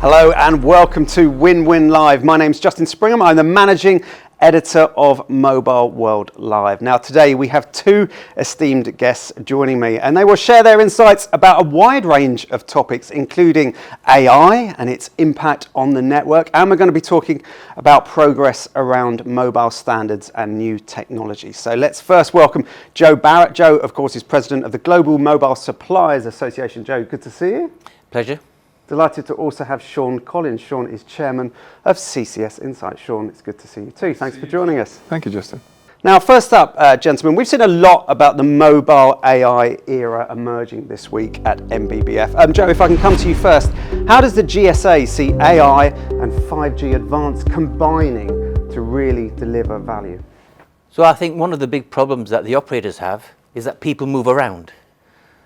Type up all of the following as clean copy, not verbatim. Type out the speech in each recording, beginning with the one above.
Hello and welcome to Win-Win Live. My name's Justin Springham. I'm the managing editor of Mobile World Live. Now today we have two esteemed guests joining me and they will share their insights about a wide range of topics including AI and its impact on the network, and we're going to be talking about progress around mobile standards and new technology. So let's first welcome Joe Barrett. Joe, of course, is president of the Global Mobile Suppliers Association. Joe, good to see you. Pleasure. Delighted to also have Sean Collins. Sean is chairman of CCS Insight. Sean, it's good to see you too. Thanks for joining us. Thank you, Justin. Now, first up, gentlemen, we've seen a lot about the mobile AI era emerging this week at MBBF. Joe, if I can come to you first, how does the GSA see AI and 5G-Advanced combining to really deliver value? So I think one of the big problems that the operators have is that people move around.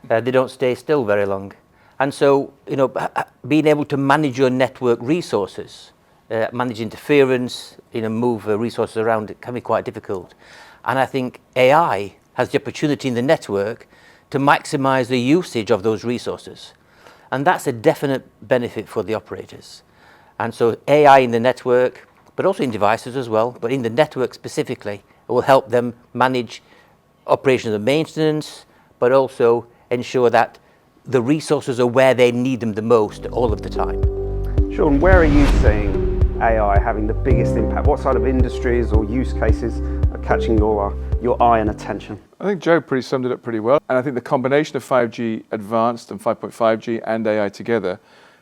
They don't stay still very long. And so, being able to manage your network resources, manage interference, move resources around, it can be quite difficult. And I think AI has the opportunity in the network to maximize the usage of those resources. And that's a definite benefit for the operators. And so AI in the network, but also in devices as well, but in the network specifically, it will help them manage operations and maintenance, but also ensure that the resources are where they need them the most all of the time. Sean, where are you seeing AI having the biggest impact? What sort of industries or use cases are catching your eye and attention? I think Joe summed it up pretty well. And I think the combination of 5G Advanced and 5.5G and AI together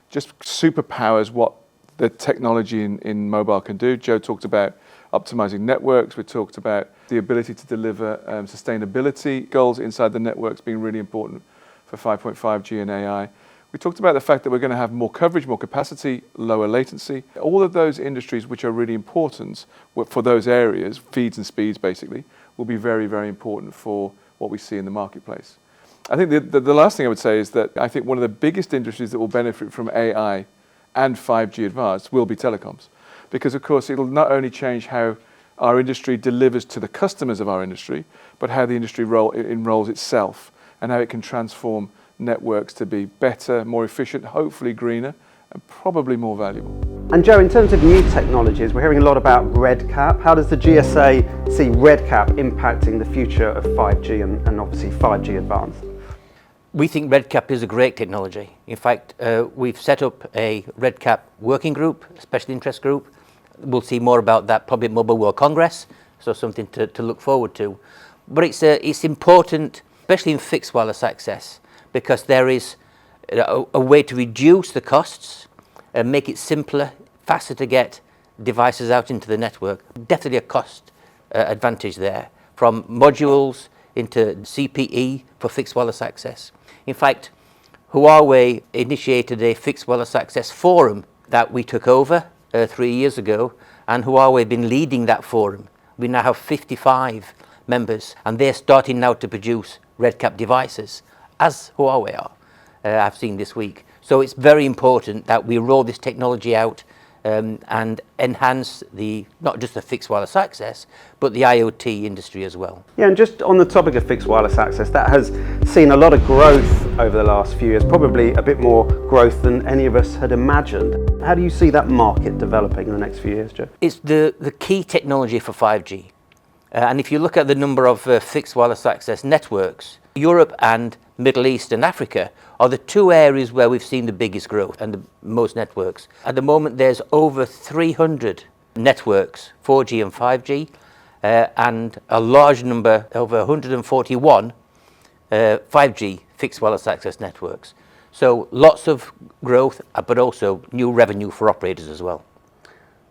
just superpowers what the technology in mobile can do. Joe talked about optimizing networks. We talked about the ability to deliver sustainability goals inside the networks being really important for 5.5G and AI. We talked about the fact that we're going to have more coverage, more capacity, lower latency. All of those industries which are really important for those areas, feeds and speeds basically, will be very, very important for what we see in the marketplace. I think the last thing I would say is that I think one of the biggest industries that will benefit from AI and 5G Advanced will be telecoms. Because of course it'll not only change how our industry delivers to the customers of our industry, but how the industry enrolls itself, and how it can transform networks to be better, more efficient, hopefully greener, and probably more valuable. And Joe, in terms of new technologies, we're hearing a lot about RedCap. How does the GSA see RedCap impacting the future of 5G and obviously 5G Advanced? We think RedCap is a great technology. In fact, we've set up a RedCap working group, a special interest group. We'll see more about that probably at Mobile World Congress, so something to look forward to. But it's important, especially in fixed wireless access, because there is a way to reduce the costs and make it simpler, faster to get devices out into the network. Definitely a cost advantage there, from modules into CPE for fixed wireless access. In fact, Huawei initiated a fixed wireless access forum that we took over 3 years ago, and Huawei have been leading that forum. We now have 55 members, and they're starting now to produce RedCap devices, as Huawei are, I've seen this week. So it's very important that we roll this technology out and enhance not just the fixed wireless access, but the IoT industry as well. Yeah, and just on the topic of fixed wireless access, that has seen a lot of growth over the last few years, probably a bit more growth than any of us had imagined. How do you see that market developing in the next few years, Joe? It's the key technology for 5G. And if you look at the number of fixed wireless access networks, Europe and Middle East and Africa are the two areas where we've seen the biggest growth and the most networks. At the moment, there's over 300 networks, 4G and 5G, and a large number, over 141 5G fixed wireless access networks. So lots of growth, but also new revenue for operators as well.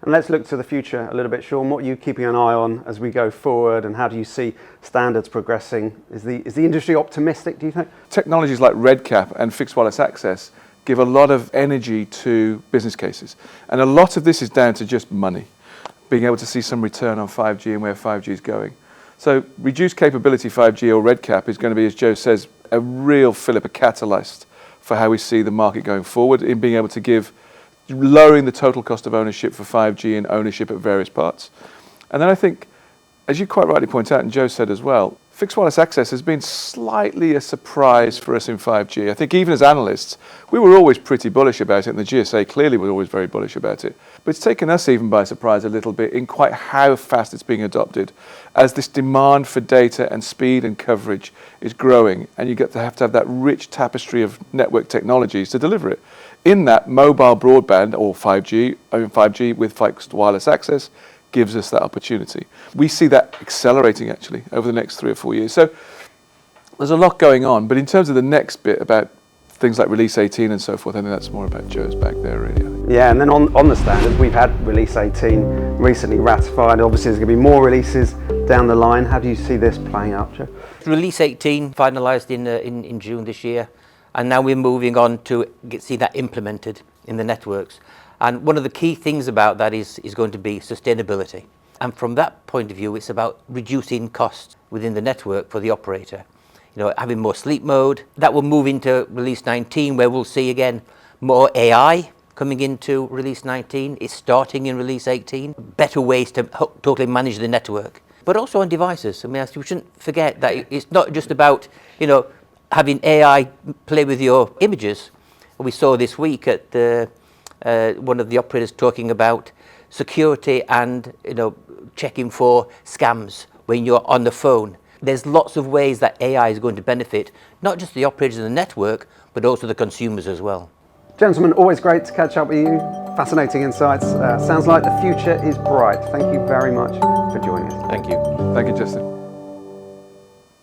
And let's look to the future a little bit, Sean. What are you keeping an eye on as we go forward, and how do you see standards progressing? Is the industry optimistic, do you think? Technologies like RedCap and fixed wireless access give a lot of energy to business cases. And a lot of this is down to just money, being able to see some return on 5G and where 5G is going. So reduced capability 5G or RedCap is going to be, as Joe says, a real fillip, a catalyst for how we see the market going forward in being able to give lowering the total cost of ownership for 5G and ownership at various parts. And then I think, as you quite rightly point out, and Joe said as well, fixed wireless access has been slightly a surprise for us in 5G. I think even as analysts, we were always pretty bullish about it, and the GSA clearly was always very bullish about it. But it's taken us even by surprise a little bit in quite how fast it's being adopted, as this demand for data and speed and coverage is growing, and you have to have that rich tapestry of network technologies to deliver it. In that, mobile broadband, or 5G with fixed wireless access, gives us that opportunity. We see that accelerating actually over the next 3 or 4 years. So there's a lot going on, but in terms of the next bit about things like Release 18 and so forth, I think that's more about Joe's back there really, I think. Yeah, and then on the standards, we've had Release 18 recently ratified. Obviously, there's going to be more releases down the line. How do you see this playing out, Joe? Release 18 finalised in June this year, and now we're moving on to see that implemented in the networks. And one of the key things about that is going to be sustainability. And from that point of view, it's about reducing costs within the network for the operator. You know, having more sleep mode. That will move into Release 19, where we'll see again more AI coming into Release 19. It's starting in Release 18. Better ways to totally manage the network. But also on devices. I mean, we shouldn't forget that it's not just about, you know, having AI play with your images. We saw this week at the one of the operators talking about security and, you know, checking for scams when you're on the phone. There's lots of ways that AI is going to benefit not just the operators in the network, but also the consumers as well. Gentlemen, always great to catch up with you. Fascinating insights. Sounds like the future is bright. Thank you very much for joining us. Thank you. Thank you, Justin.